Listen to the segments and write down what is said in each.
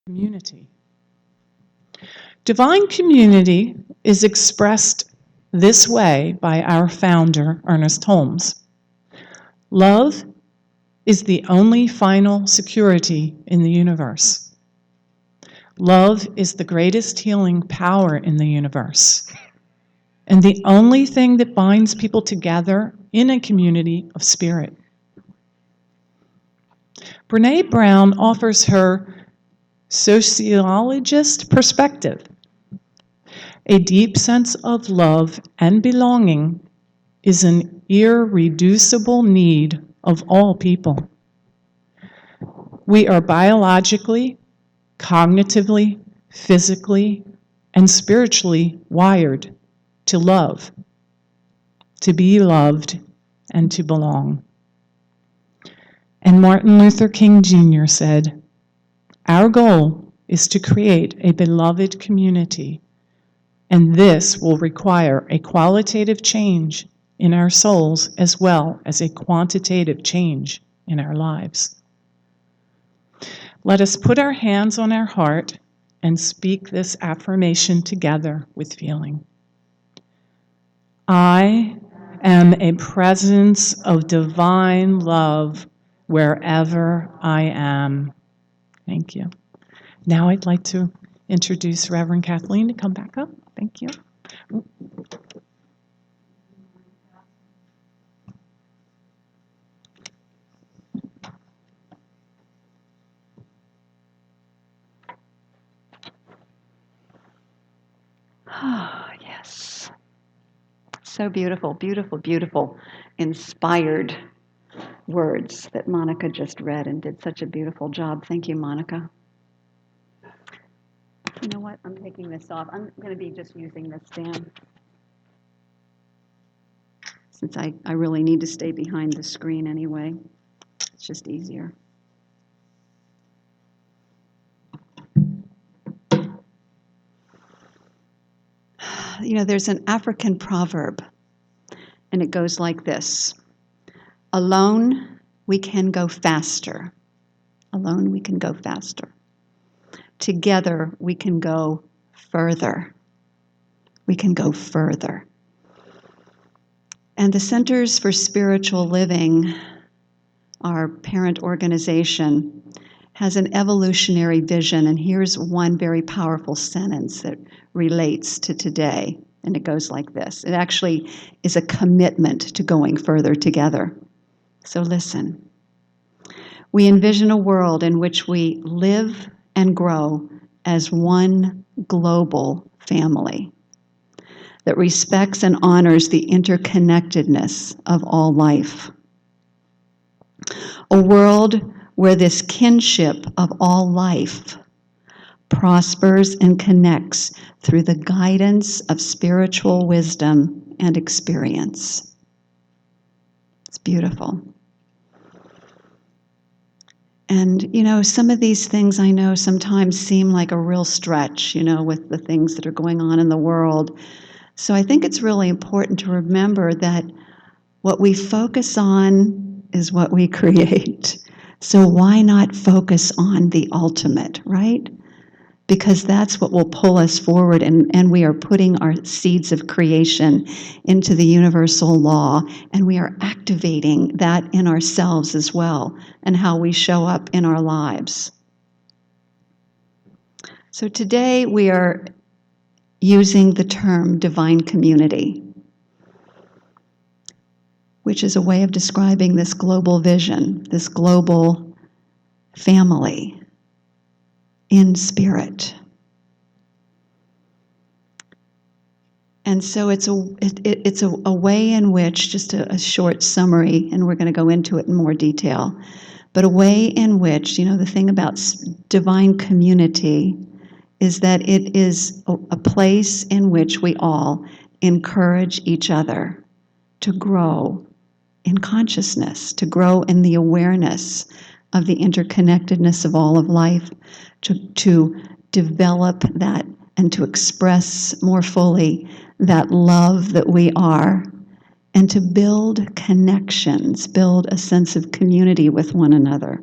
Community. Divine community is expressed this way by our founder, Ernest Holmes. Love is the only final security in the universe. Love is the greatest healing power in the universe, and the only thing that binds people together in a community of spirit. Brené Brown offers her sociologist perspective. A deep sense of love and belonging is an irreducible need of all people. We are biologically, cognitively, physically, and spiritually wired to love, to be loved, and to belong. And Martin Luther King Jr. said, "Our goal is to create a beloved community, and this will require a qualitative change in our souls as well as a quantitative change in our lives." Let us put our hands on our heart and speak this affirmation together with feeling. I am a presence of divine love wherever I am. Thank you. Now I'd like to introduce Reverend Kathleen to come back up. Thank you. Oh, yes. So beautiful, beautiful, beautiful, inspired words that Monica just read and did such a beautiful job. Thank you, Monica. You know what? I'm taking this off. I'm going to be just using this stand, since I really need to stay behind the screen anyway. It's just easier. You know, there's an African proverb, and it goes like this. Alone, we can go faster. Alone, we can go faster. Together, we can go further. We can go further. And the Centers for Spiritual Living, our parent organization, has an evolutionary vision, and here's one very powerful sentence that relates to today, and it goes like this. It actually is a commitment to going further together. So listen. We envision a world in which we live and grow as one global family that respects and honors the interconnectedness of all life. A world where this kinship of all life prospers and connects through the guidance of spiritual wisdom and experience. It's beautiful. And, you know, some of these things I know sometimes seem like a real stretch, you know, with the things that are going on in the world. So I think it's really important to remember that what we focus on is what we create. So why not focus on the ultimate, right? Because that's what will pull us forward, and we are putting our seeds of creation into the universal law, and we are activating that in ourselves as well, and how we show up in our lives. So today we are using the term divine community, which is a way of describing this global vision, this global family in spirit. And so it's a way in which, just a short summary, and we're going to go into it in more detail, but a way in which, you know, the thing about divine community is that it is a place in which we all encourage each other to grow in consciousness, to grow in the awareness of the interconnectedness of all of life, to develop that and to express more fully that love that we are, and to build connections, build a sense of community with one another.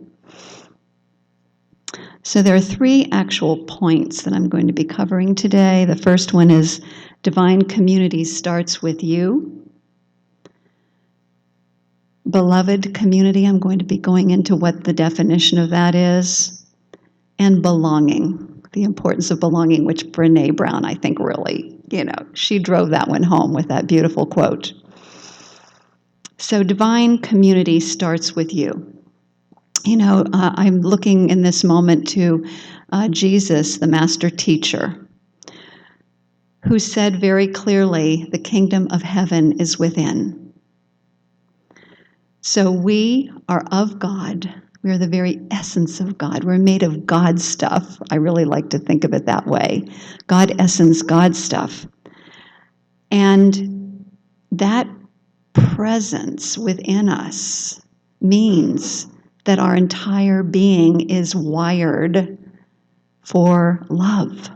So there are three actual points that I'm going to be covering today. The first one is divine community starts with you. Beloved community, I'm going to be going into what the definition of that is. And belonging, the importance of belonging, which Brené Brown, I think, really, she drove that one home with that beautiful quote. So divine community starts with you. I'm looking in this moment to Jesus, the master teacher, who said very clearly, the kingdom of heaven is within. So we are of God. We are the very essence of God. We're made of God stuff. I really like to think of it that way. God essence, God stuff. And that presence within us means that our entire being is wired for love.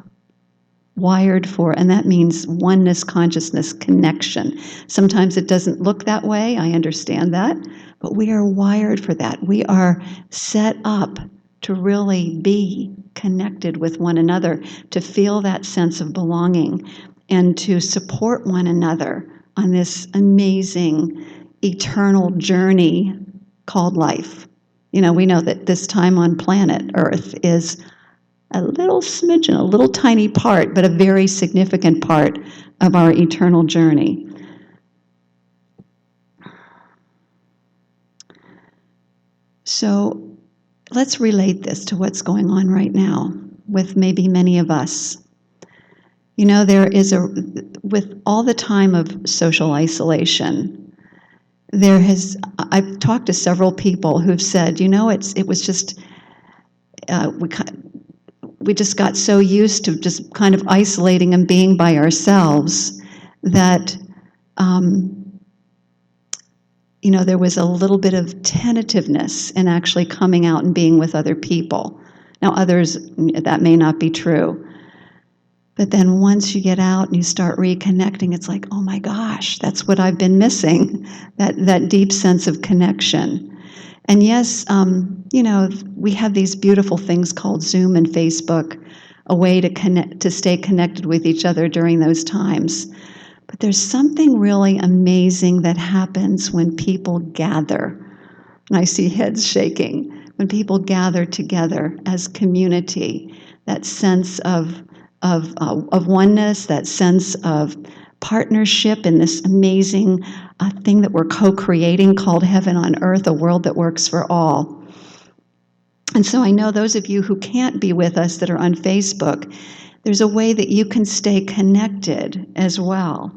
Wired for, and that means oneness, consciousness, connection. Sometimes it doesn't look that way, I understand that, but we are wired for that. We are set up to really be connected with one another, to feel that sense of belonging, and to support one another on this amazing, eternal journey called life. We know that this time on planet Earth is a little smidgen, a little tiny part, but a very significant part of our eternal journey. So let's relate this to what's going on right now with maybe many of us. There is with all the time of social isolation, I've talked to several people who've said, it was just, we just got so used to just kind of isolating and being by ourselves that, there was a little bit of tentativeness in actually coming out and being with other people. Now, others, that may not be true. But then once you get out and you start reconnecting, it's like, oh my gosh, that's what I've been missing, that deep sense of connection. And yes, we have these beautiful things called Zoom and Facebook, a way to stay connected with each other during those times. But there's something really amazing that happens when people gather. And I see heads shaking. When people gather together as community, that sense of oneness, that sense of partnership in this amazing thing that we're co-creating called heaven on earth, a world that works for all. And so I know those of you who can't be with us that are on Facebook, there's a way that you can stay connected as well.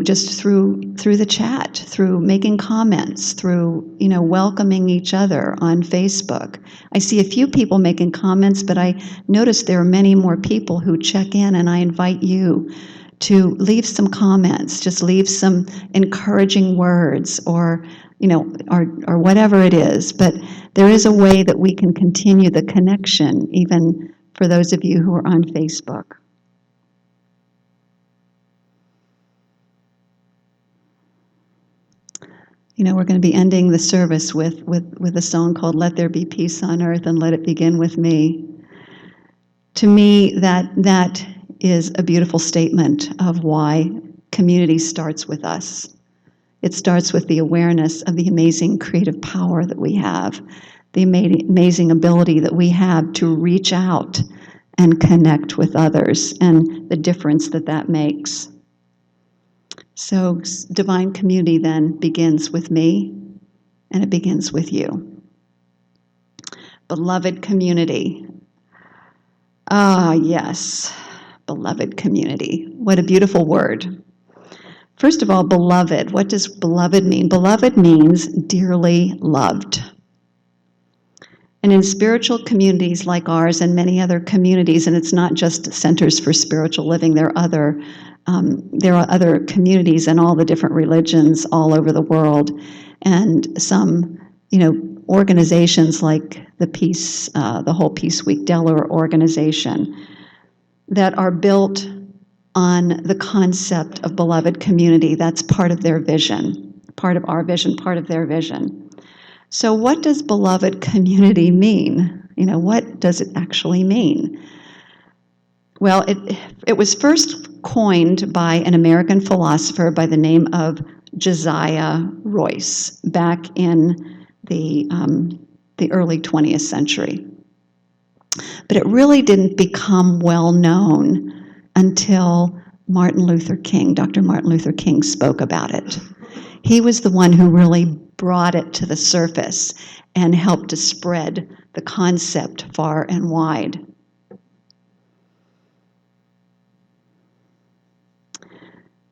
Just through the chat, through making comments, through, welcoming each other on Facebook. I see a few people making comments, but I notice there are many more people who check in, and I invite you to leave some comments, just leave some encouraging words or whatever it is. But there is a way that we can continue the connection, even for those of you who are on Facebook. We're going to be ending the service with a song called Let There Be Peace on Earth and Let It Begin With Me. To me, that is a beautiful statement of why community starts with us. It starts with the awareness of the amazing creative power that we have, the amazing ability that we have to reach out and connect with others, and the difference that makes. So divine community then begins with me, and it begins with you. Beloved community. Ah, yes, beloved community. What a beautiful word. First of all, beloved. What does beloved mean? Beloved means dearly loved. And in spiritual communities like ours and many other communities, and it's not just centers for spiritual living, there are other communities in all the different religions all over the world, and some, organizations like the whole Peace Week Delaware organization that are built on the concept of beloved community. That's part of their vision, part of our vision, part of their vision. So what does beloved community mean? What does it actually mean? Well, it was first coined by an American philosopher by the name of Josiah Royce back in the early 20th century. But it really didn't become well known until Dr. Martin Luther King spoke about it. He was the one who really brought it to the surface and helped to spread the concept far and wide.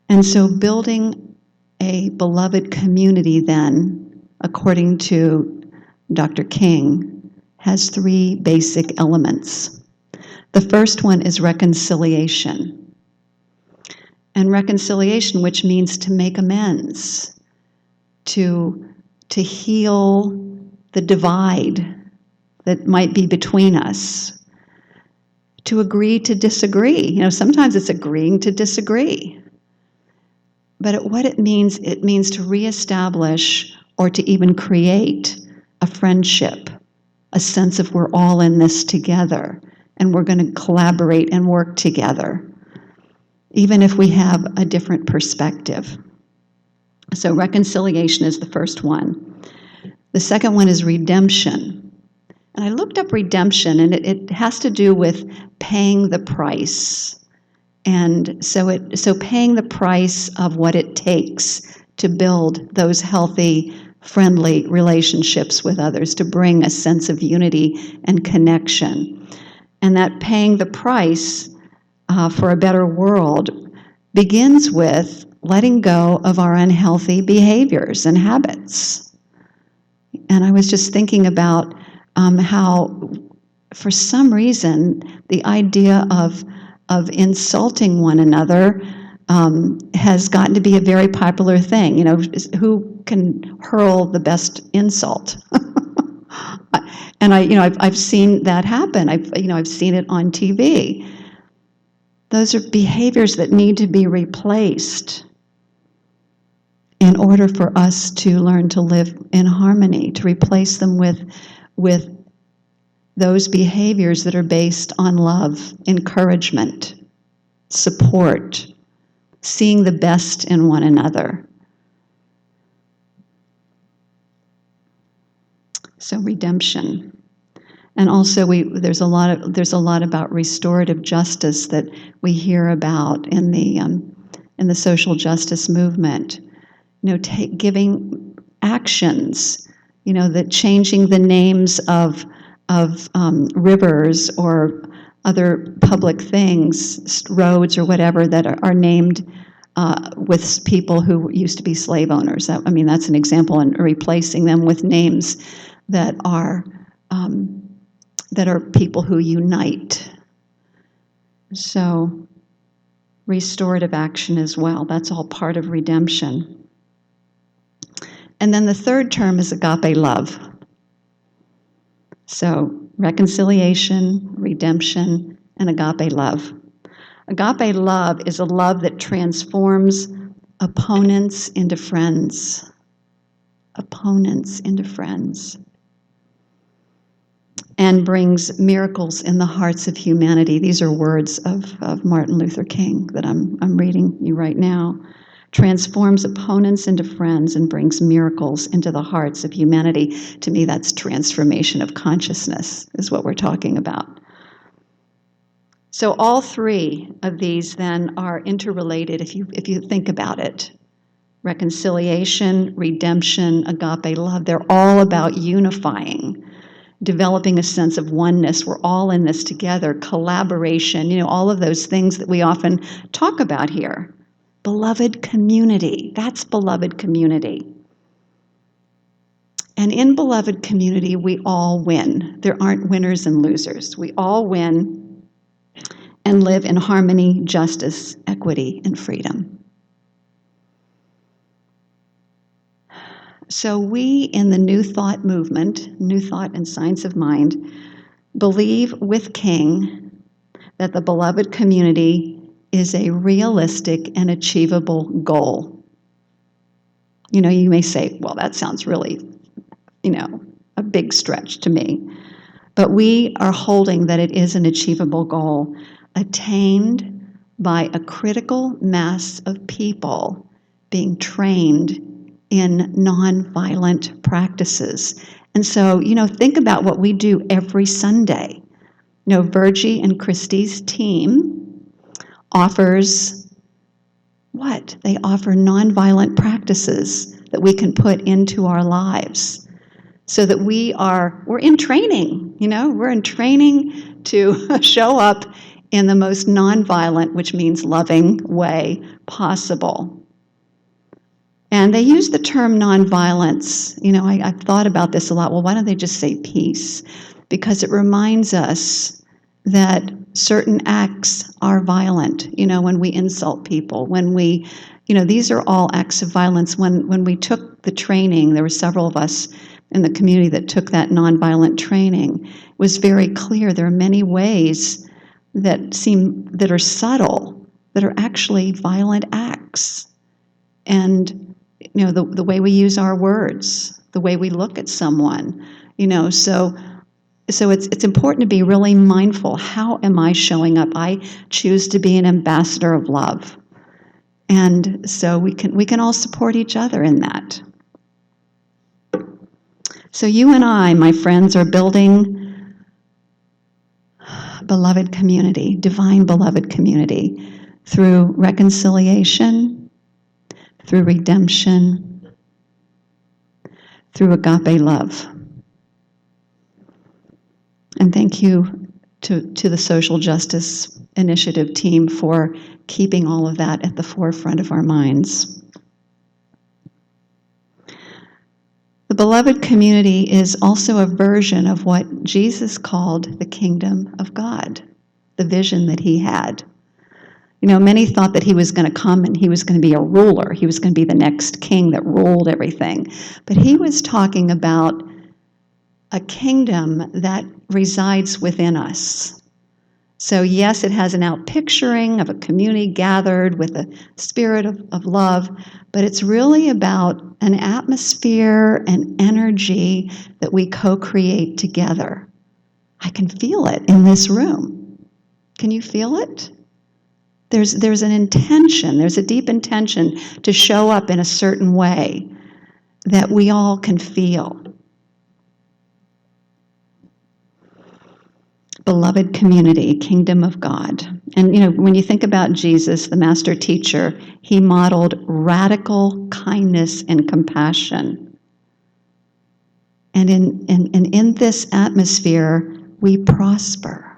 And so building a beloved community then, according to Dr. King, has three basic elements. The first one is reconciliation. And reconciliation, which means to make amends, to heal the divide that might be between us, to agree to disagree. Sometimes it's agreeing to disagree. But what it means to reestablish or to even create a friendship, a sense of we're all in this together and we're going to collaborate and work together, even if we have a different perspective. So reconciliation is the first one. The second one is redemption. And I looked up redemption, and it has to do with paying the price. And so paying the price of what it takes to build those healthy, friendly relationships with others, to bring a sense of unity and connection. And that paying the price for a better world begins with letting go of our unhealthy behaviors and habits. And I was just thinking about how, for some reason, the idea of insulting one another has gotten to be a very popular thing. Who can hurl the best insult? And I've seen that happen. I've seen it on TV. Those are behaviors that need to be replaced in order for us to learn to live in harmony, to replace them with those behaviors that are based on love, encouragement, support, seeing the best in one another. So redemption. And also there's a lot about restorative justice that we hear about in the social justice movement. Giving actions, that changing the names of rivers or other public things, roads or whatever, that are named with people who used to be slave owners. That's an example, and replacing them with names that are people who unite. So restorative action as well. That's all part of redemption. And then the third term is agape love. So reconciliation, redemption, and agape love. Agape love is a love that transforms opponents into friends. Opponents into friends. And brings miracles in the hearts of humanity. These are words of Martin Luther King that I'm reading you right now. Transforms opponents into friends and brings miracles into the hearts of humanity. To me, that's transformation of consciousness, is what we're talking about. So all three of these then are interrelated if you think about it. Reconciliation, redemption, agape love, they're all about unifying, developing a sense of oneness. We're all in this together. Collaboration, all of those things that we often talk about here. Beloved community, that's beloved community. And in beloved community, we all win. There aren't winners and losers. We all win and live in harmony, justice, equity, and freedom. So we in the New Thought movement, New Thought and Science of Mind, believe with King that the beloved community is a realistic and achievable goal. You may say, well, that sounds really a big stretch to me. But we are holding that it is an achievable goal, attained by a critical mass of people being trained in nonviolent practices. And so, think about what we do every Sunday. Virgie and Christie's team offers what? They offer nonviolent practices that we can put into our lives so that we're in training, we're in training to show up in the most nonviolent, which means loving way possible. And they use the term nonviolence. I've thought about this a lot. Well, why don't they just say peace? Because it reminds us that certain acts are violent. When we insult people, when we, these are all acts of violence. When we took the training, there were several of us in the community that took that nonviolent training. It was very clear there are many ways that are subtle, that are actually violent acts. And the way we use our words, the way we look at someone, so it's important to be really mindful. How am I showing up? I choose to be an ambassador of love. And so we can all support each other in that. So you and I, my friends, are building beloved community, divine beloved community, through reconciliation, through redemption, through agape love. And thank you to the Social Justice Initiative team for keeping all of that at the forefront of our minds. The beloved community is also a version of what Jesus called the kingdom of God, the vision that he had. Many thought that he was going to come and he was going to be a ruler. He was going to be the next king that ruled everything. But he was talking about a kingdom that resides within us. So yes, it has an outpicturing of a community gathered with a spirit of love, but it's really about an atmosphere and energy that we co-create together. I can feel it in this room. Can you feel it? There's an intention, there's a deep intention to show up in a certain way that we all can feel. Beloved community, kingdom of God. And when you think about Jesus, the master teacher, he modeled radical kindness and compassion. And in this atmosphere, we prosper.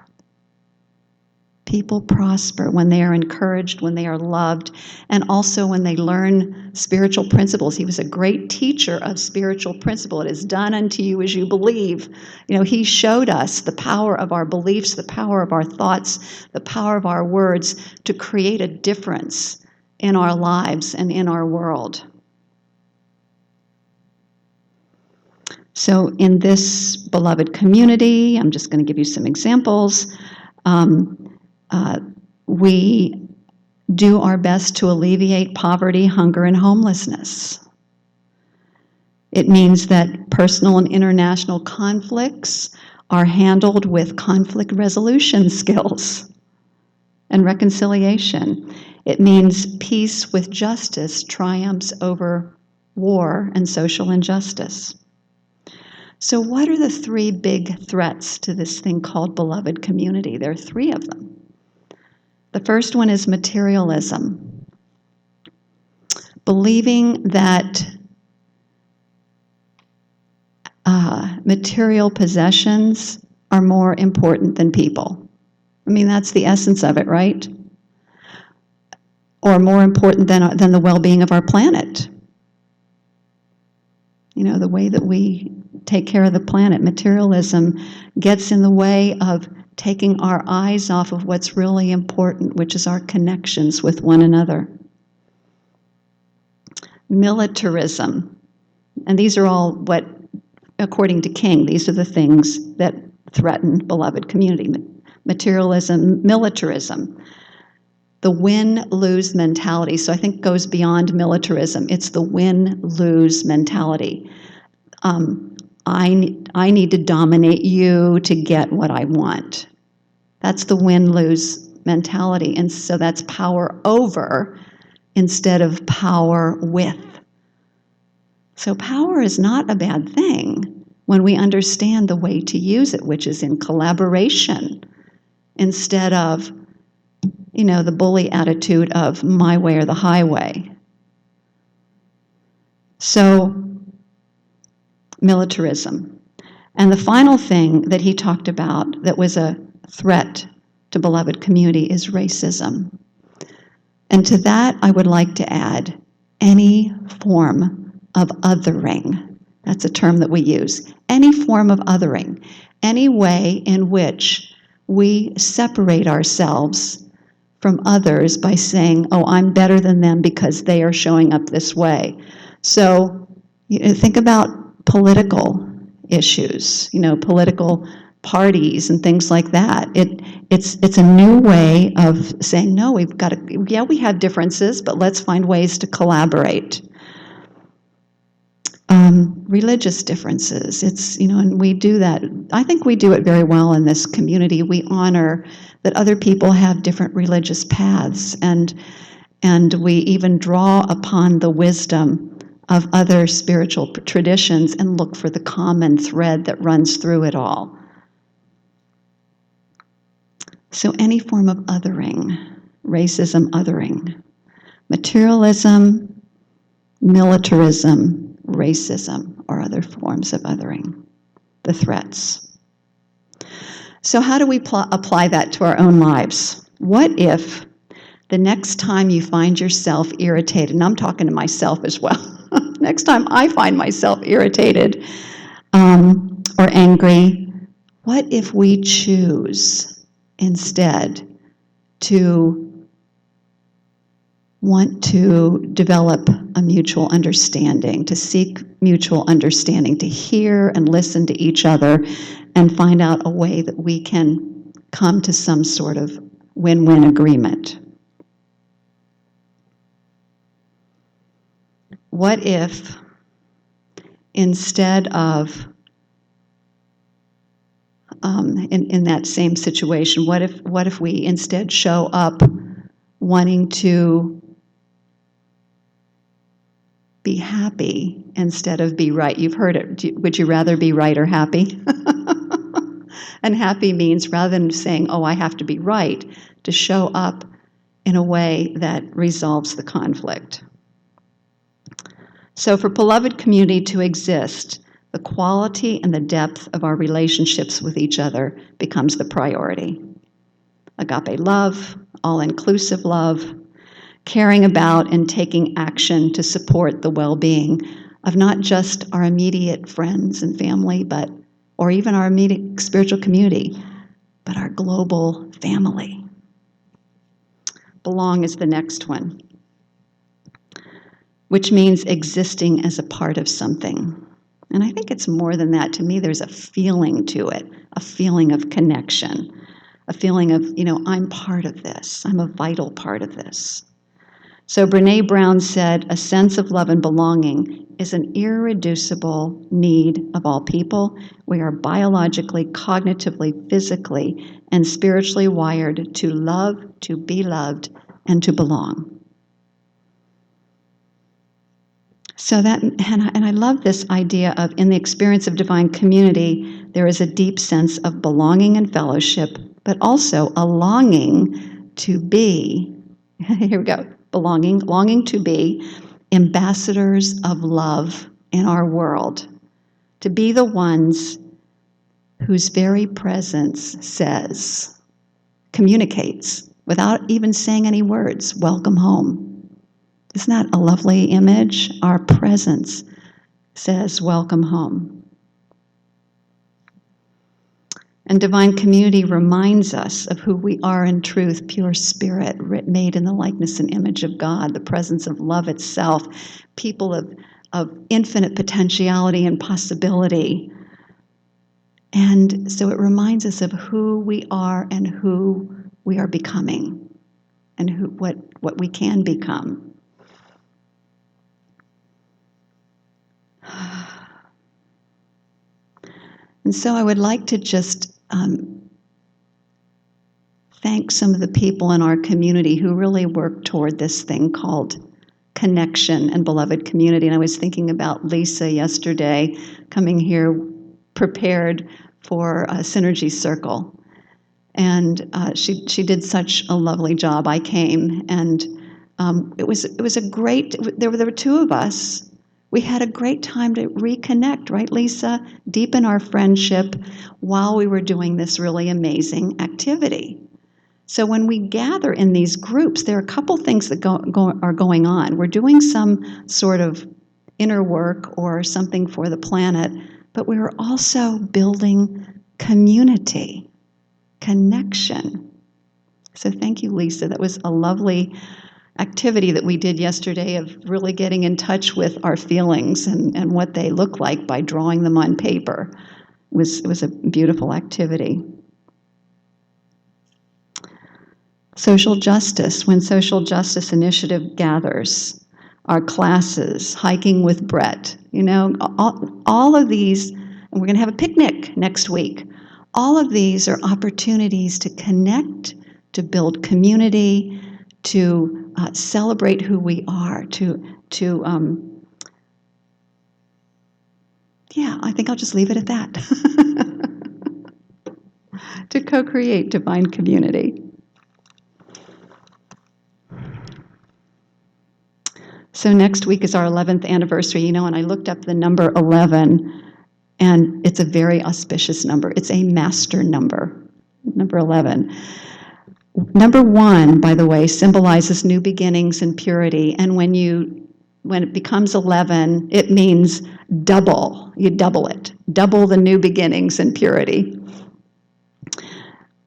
People prosper when they are encouraged, when they are loved, and also when they learn spiritual principles. He was a great teacher of spiritual principle. It is done unto you as you believe. He showed us the power of our beliefs, the power of our thoughts, the power of our words to create a difference in our lives and in our world. So in this beloved community, I'm just going to give you some examples. We do our best to alleviate poverty, hunger, and homelessness. It means that personal and international conflicts are handled with conflict resolution skills and reconciliation. It means peace with justice triumphs over war and social injustice. So what are the three big threats to this thing called beloved community? There are three of them. The first one is materialism. Believing that material possessions are more important than people. That's the essence of it, right? Or more important than the well-being of our planet. The way that we take care of the planet. Materialism gets in the way of taking our eyes off of what's really important, which is our connections with one another. Militarism. And these are all what, according to King, these are the things that threaten beloved community. Materialism, militarism. The win-lose mentality. So I think it goes beyond militarism. It's the win-lose mentality. I need to dominate you to get what I want. That's the win-lose mentality. And so that's power over instead of power with. So power is not a bad thing when we understand the way to use it, which is in collaboration instead of, the bully attitude of my way or the highway. So, militarism. And the final thing that he talked about that was a threat to beloved community is racism. And to that, I would like to add any form of othering. That's a term that we use. Any form of othering. Any way in which we separate ourselves from others by saying, oh, I'm better than them because they are showing up this way. So think about political issues, political parties and things like that. It's a new way of saying, no, we have differences, but let's find ways to collaborate. Religious differences, and we do that. I think we do it very well in this community. We honor that other people have different religious paths, and we even draw upon the wisdom of other spiritual traditions and look for the common thread that runs through it all. So any form of othering, racism, othering, materialism, militarism, racism, or other forms of othering, the threats. So how do we apply that to our own lives? What if the next time you find yourself irritated, and I'm talking to myself as well, next time I find myself irritated or angry, what if we choose instead to want to develop a mutual understanding, to seek mutual understanding, to hear and listen to each other and find out a way that we can come to some sort of win-win agreement? What if instead of in that same situation, what if we instead show up wanting to be happy instead of be right? You've heard it. Would you rather be right or happy? And happy means, rather than saying, oh, I have to be right, to show up in a way that resolves the conflict. So for beloved community to exist, the quality and the depth of our relationships with each other becomes the priority. Agape love, all-inclusive love, caring about and taking action to support the well-being of not just our immediate friends and family, or even our immediate spiritual community, but our global family. Belong is the next one, which means existing as a part of something. And I think it's more than that. To me, there's a feeling to it, a feeling of connection, a feeling of, I'm part of this. I'm a vital part of this. So Brené Brown said, a sense of love and belonging is an irreducible need of all people. We are biologically, cognitively, physically, and spiritually wired to love, to be loved, and to belong. So that, and I love this idea of, in the experience of divine community, there is a deep sense of belonging and fellowship, but also a longing to be, here we go, longing to be ambassadors of love in our world, to be the ones whose very presence communicates, without even saying any words, welcome home. Isn't that a lovely image? Our presence says, welcome home. And divine community reminds us of who we are in truth, pure spirit, made in the likeness and image of God, the presence of love itself, people of infinite potentiality and possibility. And so it reminds us of who we are and who we are becoming, and what we can become. And so I would like to just thank some of the people in our community who really work toward this thing called connection and beloved community. And I was thinking about Lisa yesterday coming here prepared for a Synergy Circle. And she did such a lovely job. I came, and it was a great, there were two of us. We had a great time to reconnect, right, Lisa? Deepen our friendship while we were doing this really amazing activity. So when we gather in these groups, there are a couple things that are going on. We're doing some sort of inner work or something for the planet, but we are also building community, connection. So thank you, Lisa. That was a lovely activity that we did yesterday of really getting in touch with our feelings and what they look like by drawing them on paper. It was a beautiful activity. Social justice, when Social Justice Initiative gathers, our classes, hiking with Brett, all of these, and we're going to have a picnic next week. All of these are opportunities to connect, to build community, to celebrate who we are, I think I'll just leave it at that. To co-create divine community. So next week is our 11th anniversary, and I looked up the number 11, and it's a very auspicious number. It's a master number, number 11. Number 1, by the way, symbolizes new beginnings and purity, and when it becomes 11, it means double. You double it. Double the new beginnings and purity.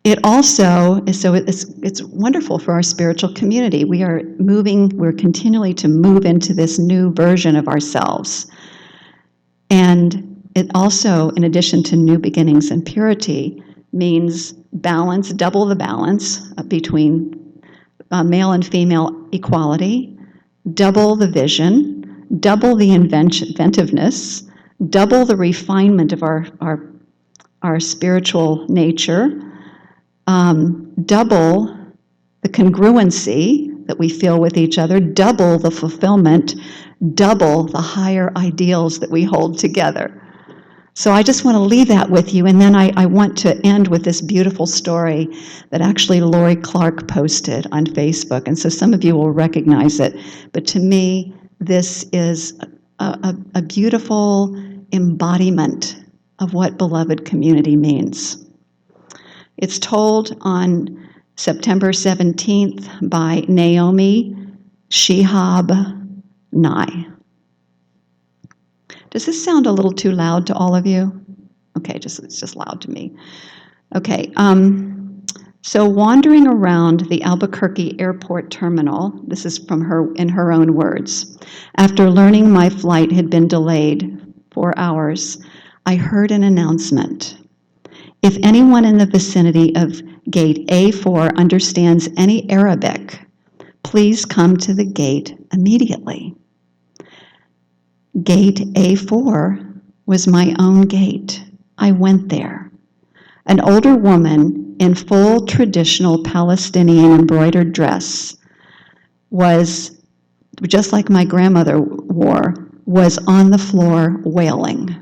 It also, so it's wonderful for our spiritual community. We're continually to move into this new version of ourselves. And it also, in addition to new beginnings and purity, means balance, double the balance between male and female equality, double the vision, double the inventiveness, double the refinement of our spiritual nature, double the congruency that we feel with each other, double the fulfillment, double the higher ideals that we hold together. So I just want to leave that with you, and then I want to end with this beautiful story that actually Lori Clark posted on Facebook, and so some of you will recognize it. But to me, this is a beautiful embodiment of what beloved community means. It's told on September 17th by Naomi Shihab Nye. Does this sound a little too loud to all of you? Okay, it's just loud to me. Okay, so wandering around the Albuquerque airport terminal, this is from her, in her own words, after learning my flight had been delayed 4 hours, I heard an announcement. If anyone in the vicinity of gate A4 understands any Arabic, please come to the gate immediately. Gate A4 was my own gate. I went there. An older woman in full traditional Palestinian embroidered dress was, just like my grandmother wore, was on the floor wailing.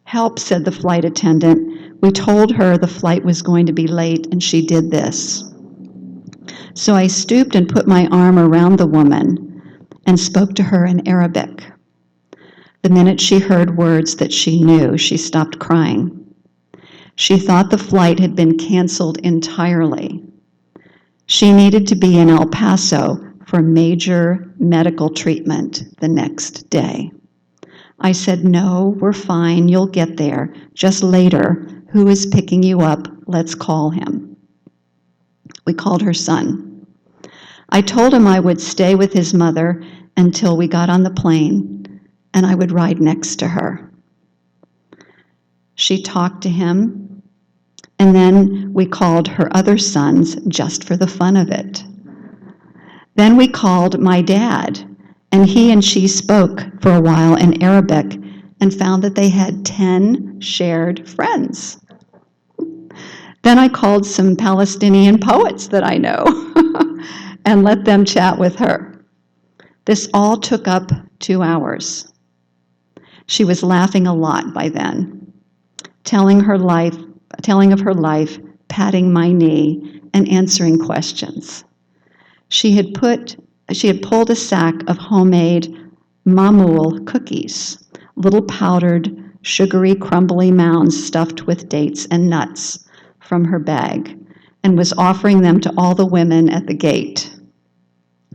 Help, said the flight attendant. We told her the flight was going to be late, and she did this. So I stooped and put my arm around the woman and spoke to her in Arabic. The minute she heard words that she knew, she stopped crying. She thought the flight had been canceled entirely. She needed to be in El Paso for major medical treatment the next day. I said, no, we're fine, you'll get there. Just later, who is picking you up? Let's call him. We called her son. I told him I would stay with his mother until we got on the plane, and I would ride next to her. She talked to him, and then we called her other sons just for the fun of it. Then we called my dad, and he and she spoke for a while in Arabic, and found that they had 10 shared friends. Then I called some Palestinian poets that I know and let them chat with her. This all took up 2 hours. She was laughing a lot by then, telling of her life, patting my knee, and answering questions. She had pulled a sack of homemade mamul cookies, little powdered, sugary, crumbly mounds stuffed with dates and nuts, from her bag, and was offering them to all the women at the gate.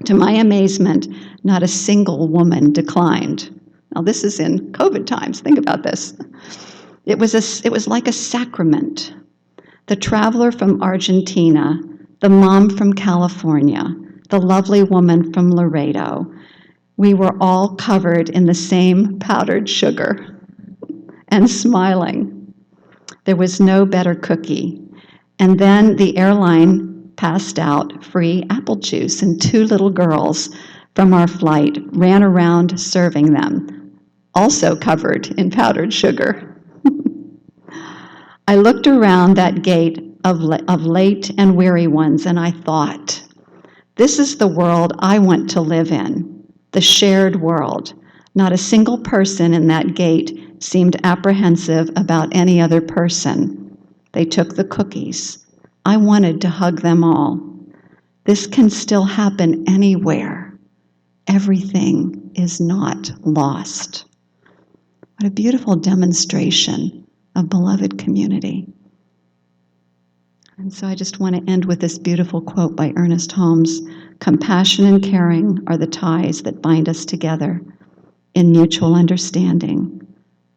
To my amazement, not a single woman declined. Now, this is in COVID times. Think about this. It was like a sacrament. The traveler from Argentina, the mom from California, the lovely woman from Laredo, we were all covered in the same powdered sugar and smiling. There was no better cookie. And then the airline passed out free apple juice, and 2 little girls from our flight ran around serving them, also covered in powdered sugar. I looked around that gate of late and weary ones, and I thought, this is the world I want to live in, the shared world. Not a single person in that gate seemed apprehensive about any other person. They took the cookies. I wanted to hug them all. This can still happen anywhere. Everything is not lost. What a beautiful demonstration of beloved community. And so I just want to end with this beautiful quote by Ernest Holmes. Compassion and caring are the ties that bind us together in mutual understanding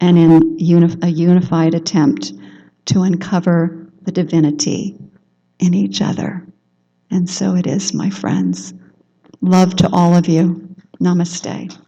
and in a unified attempt to uncover the divinity in each other. And so it is, my friends. Love to all of you. Namaste.